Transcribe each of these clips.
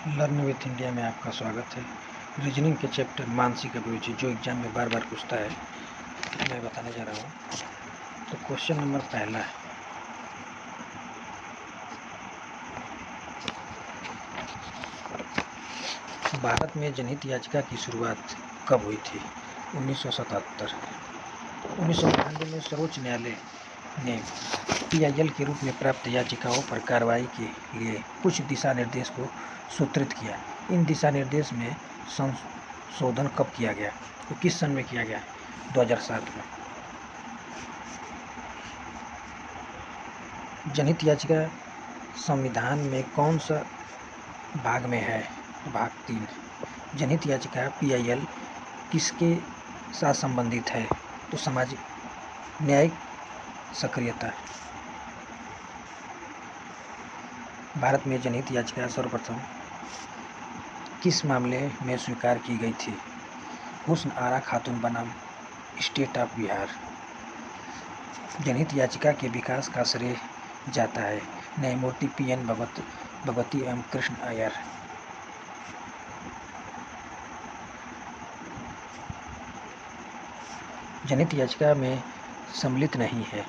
Learn with India में आपका स्वागत है। रीजनिंग के चैप्टर मानसिक अभिरुचि जो एग्जाम में बार बार पूछता है, मैं बताने जा रहा हूँ। तो क्वेश्चन नंबर पहला है, भारत में जनहित याचिका की शुरुआत कब हुई थी? 1977। 1992 में सर्वोच्च न्यायालय ने PIL के रूप में प्राप्त याचिकाओं पर कार्रवाई के लिए कुछ दिशा निर्देश को सूत्रित किया। इन दिशा निर्देश में संशोधन कब किया गया? तो किस सन में किया गया? 2007 में। जनहित याचिका संविधान में कौन सा भाग में है? भाग 3। जनहित याचिका PIL किसके साथ संबंधित है? तो सामाजिक न्यायिक सक्रियता। भारत में जनहित याचिका सर्वप्रथम किस मामले में स्वीकार की गई थी? हुस्न आरा खातून बनाम स्टेट ऑफ बिहार। जनहित याचिका के विकास का श्रेय जाता है न्यायमूर्ति PN भगवती एवं कृष्ण अय्यर। जनहित याचिका में सम्मिलित नहीं है।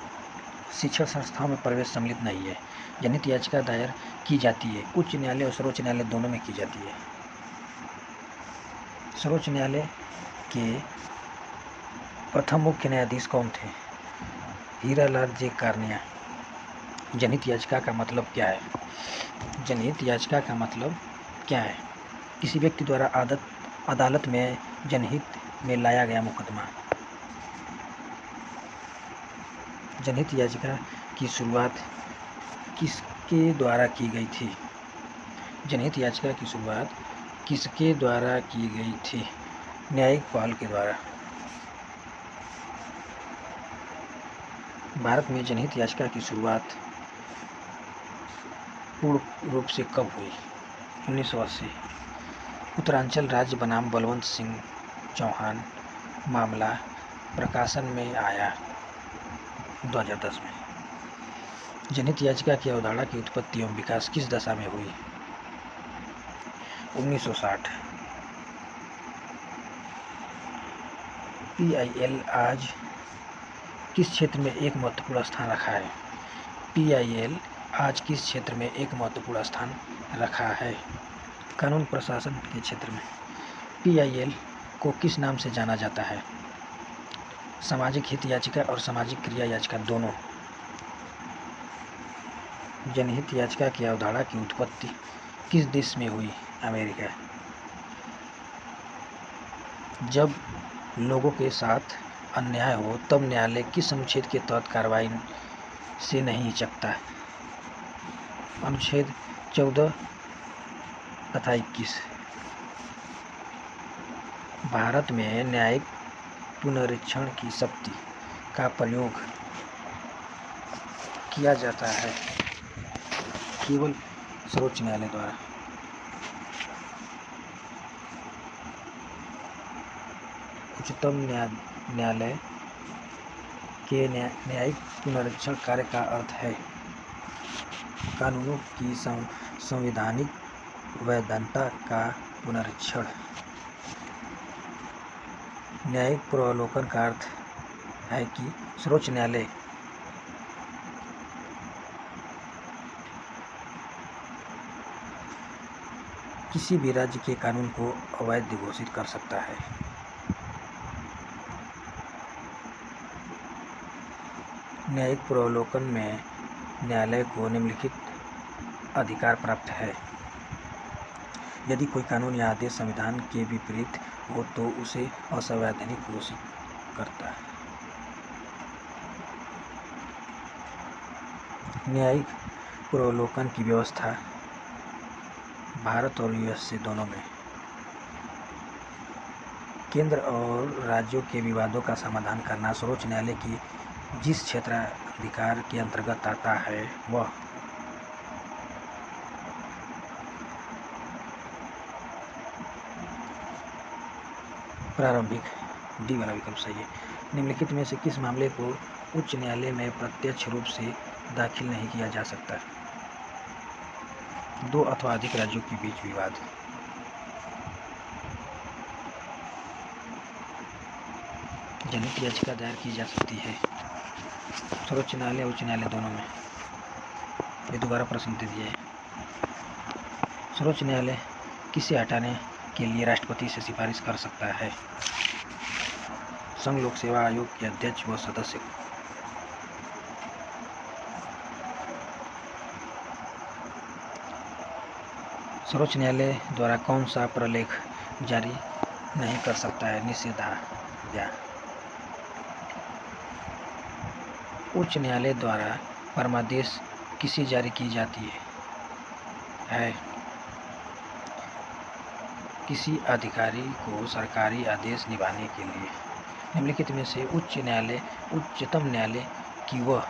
शिक्षण संस्थाओं में प्रवेश सम्मिलित नहीं है। जनहित याचिका दायर की जाती है उच्च न्यायालय और सर्वोच्च न्यायालय दोनों में की जाती है। सर्वोच्च न्यायालय के प्रथम मुख्य न्यायाधीश कौन थे? हीरालाल जे कार्निया। जनहित याचिका का मतलब क्या है? जनहित याचिका का मतलब क्या है? किसी व्यक्ति द्वारा अदालत में जनहित में लाया गया मुकदमा। जनहित याचिका की शुरुआत किसके द्वारा की गई थी? जनहित याचिका की शुरुआत किसके द्वारा की गई थी? न्यायिक पहल के द्वारा। भारत में जनहित याचिका की शुरुआत पूर्ण रूप से कब हुई? 1980। उत्तरांचल राज्य बनाम बलवंत सिंह चौहान मामला प्रकाशन में आया 2010 में। जनहित याचिका की अवधारणा की उत्पत्ति एवं विकास किस दशा में हुई? 1960। PIL आज किस क्षेत्र में एक महत्वपूर्ण स्थान रखा है? PIL आज किस क्षेत्र में एक महत्वपूर्ण स्थान रखा है? कानून प्रशासन के क्षेत्र में। PIL को किस नाम से जाना जाता है? सामाजिक हित याचिका और सामाजिक क्रिया याचिका दोनों। जनहित याचिका की अवधारणा की उत्पत्ति किस देश में हुई? अमेरिका। जब लोगों के साथ अन्याय हो तब न्यायालय किस अनुच्छेद के तहत कार्रवाई से नहीं हिचकता? अनुच्छेद 14 तथा 21। भारत में न्यायिक पुनरीक्षण की शक्ति का प्रयोग किया जाता है केवल सर्वोच्च न्यायालय द्वारा। उच्चतम न्यायालय के न्यायिक पुनरीक्षण कार्य का अर्थ है कानूनों की संवैधानिक वैधता का पुनरीक्षण। न्यायिक पूर्वावलोकन का अर्थ है कि सर्वोच्च न्यायालय किसी भी राज्य के कानून को अवैध घोषित कर सकता है। न्यायिक पूर्वावलोकन में न्यायालय को निम्नलिखित अधिकार प्राप्त है। यदि कोई कानून या आदेश संविधान के विपरीत हो तो उसे असंवैधानिक घोषित करता है। न्यायिक पूर्वावलोकन की व्यवस्था भारत और USA दोनों में। केंद्र और राज्यों के विवादों का समाधान करना सर्वोच्च न्यायालय की जिस क्षेत्राधिकार के अंतर्गत आता है वह प्रारंभिक डी वाला विकल्प सही है। निम्नलिखित में से किस मामले को उच्च न्यायालय में प्रत्यक्ष रूप से दाखिल नहीं किया जा सकता? दो अथवा अधिक राज्यों के बीच विवाद। जनहित याचिका दायर की जा सकती है सर्वोच्च न्यायालय, उच्च न्यायालय दोनों में। ये दोबारा प्रश्न दे दिया है। सर्वोच्च न्यायालय किसे हटाने के लिए राष्ट्रपति से सिफारिश कर सकता है? संघ लोक सेवा आयोग के अध्यक्ष व सदस्य। सर्वोच्च न्यायालय द्वारा कौन सा प्रलेख जारी नहीं कर सकता है? निषेधाज्ञा। उच्च न्यायालय द्वारा परमादेश किसे जारी की जाती है? किसी अधिकारी को सरकारी आदेश निभाने के लिए। निम्नलिखित में से उच्चतम न्यायालय की वह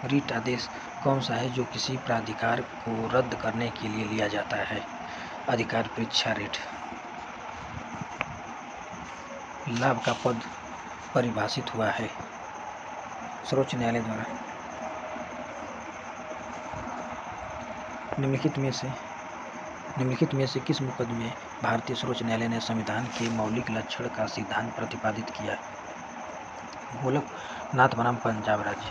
रीट आदेश कौन सा है जो किसी प्राधिकार को रद्द करने के लिए लिया जाता है? अधिकार परीक्षा रीट। लाभ का पद परिभाषित हुआ है सर्वोच्च न्यायालय द्वारा। निम्नलिखित में से किस मुकदमे में भारतीय सर्वोच्च न्यायालय ने संविधान के मौलिक लक्षण का सिद्धांत प्रतिपादित किया? गोलकनाथ बनाम पंजाब राज्य।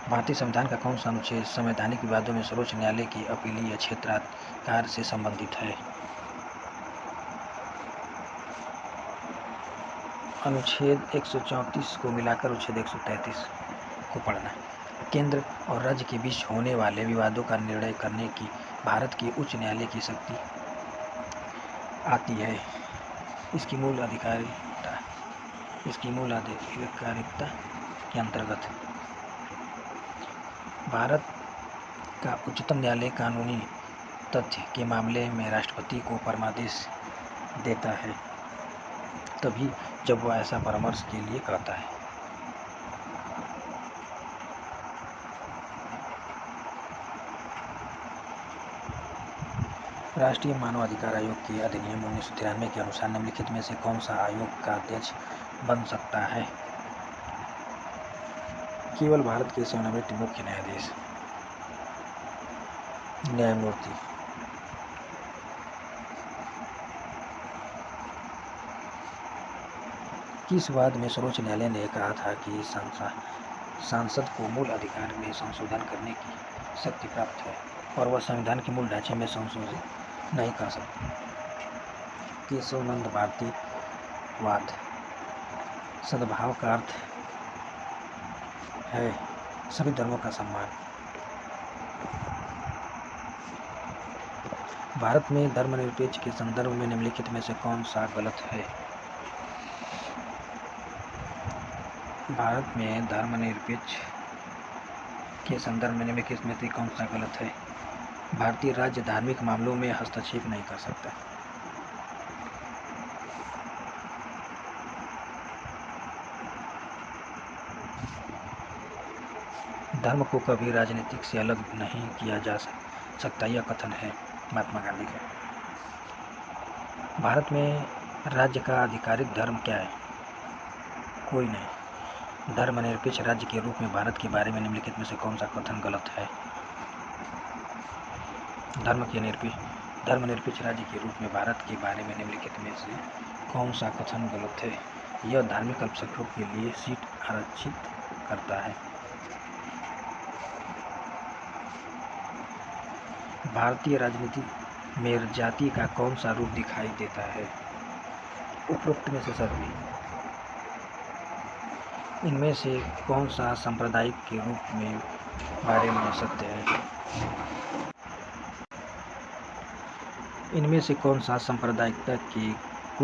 भारतीय संविधान का कौन सा अनुच्छेद संवैधानिक विवादों में सर्वोच्च न्यायालय के अपीलीय क्षेत्राधिकार से संबंधित है? अनुच्छेद 134 को मिलाकर अनुच्छेद 133 को पढ़ना। केंद्र और राज्य के बीच होने वाले विवादों का निर्णय करने की भारत के उच्च न्यायालय की शक्ति आती है इसकी मूल आधिकारिकता के अंतर्गत। भारत का उच्चतम न्यायालय कानूनी तथ्य के मामले में राष्ट्रपति को परमादेश देता है तभी जब वह ऐसा परामर्श के लिए कहता है। राष्ट्रीय मानव अधिकार आयोग के अधिनियम 1993 के अनुसार निम्नलिखित में से कौन सा आयोग का अध्यक्ष बन सकता है? केवल भारत के सेवानिवृत्त मुख्य न्यायाधीश न्यायमूर्ति। किस वाद में सर्वोच्च न्यायालय ने कहा था कि सांसद को मूल अधिकार में संशोधन करने की शक्ति प्राप्त है और वह संविधान के मूल ढांचे में संशोधित नहीं कर सकते? केशवानंद भारती वाद। सद्भाव का अर्थ है सभी धर्मों का सम्मान। भारत में धर्मनिरपेक्ष के संदर्भ में निम्नलिखित में से कौन सा गलत है? भारत में धर्मनिरपेक्ष के संदर्भ में निम्नलिखित में से कौन सा गलत है? भारतीय राज्य धार्मिक मामलों में हस्तक्षेप नहीं कर सकता। धर्म को कभी राजनीतिक से अलग नहीं किया जा सकता, यह कथन है महात्मा गांधी का। भारत में राज्य का आधिकारिक धर्म क्या है? कोई नहीं। धर्मनिरपेक्ष राज्य के रूप में भारत के बारे में निम्नलिखित में से कौन सा कथन गलत है? धर्मनिरपेक्ष राज्य के रूप में भारत के बारे में निम्नलिखित में से कौन सा कथन गलत है? यह धार्मिक अल्पसंख्यकों के लिए सीट आरक्षित करता है। भारतीय राजनीति में जाति का कौन सा रूप दिखाई देता है? उपरोक्त में से सभी। इनमें से कौन सा सांप्रदायिक के रूप में बारे में सत्य है? इनमें से कौन सा सांप्रदायिकता के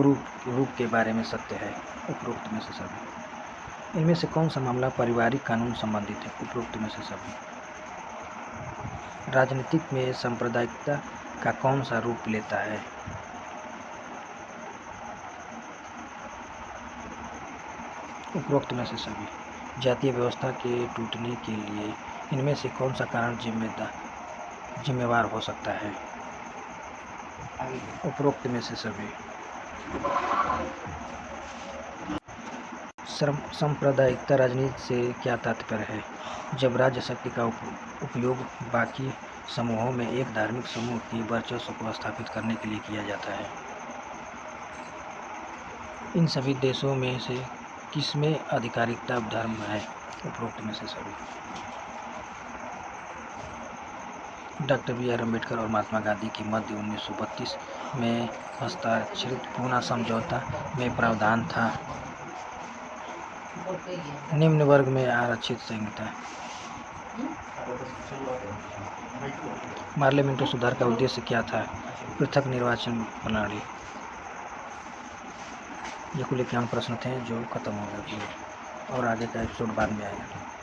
रूप के बारे में सत्य है? उपरोक्त में से सभी। इनमें से कौन सा मामला पारिवारिक कानून संबंधित है? उपरोक्त में से सभी। राजनीतिक में सांप्रदायिकता का कौन सा रूप लेता है? उपरोक्त में से सभी। जातीय व्यवस्था के टूटने के लिए इनमें से कौन सा कारण जिम्मेवार हो सकता है? उपरोक्त में से सभी। सांप्रदायिकता राजनीति से क्या तात्पर्य है? जब राज्य शक्ति का उपयोग बाकी समूहों में एक धार्मिक समूह की वर्चस्व को स्थापित करने के लिए किया जाता है। इन सभी देशों में से किसमें आधिकारिकता धर्म है? उपरोक्त में से सभी। Doctor B R. अम्बेडकर और महात्मा गांधी की मध्य 1932 में हस्ताक्षरित पूना समझौता में प्रावधान था। निम्न वर्ग में आरक्षित संहिता। पार्लियामेंट्री सुधार का उद्देश्य क्या था? पृथक निर्वाचन प्रणाली। ये कुल 51 प्रश्न थे जो खत्म हो गए और आगे का एपिसोड बाद में आएगा।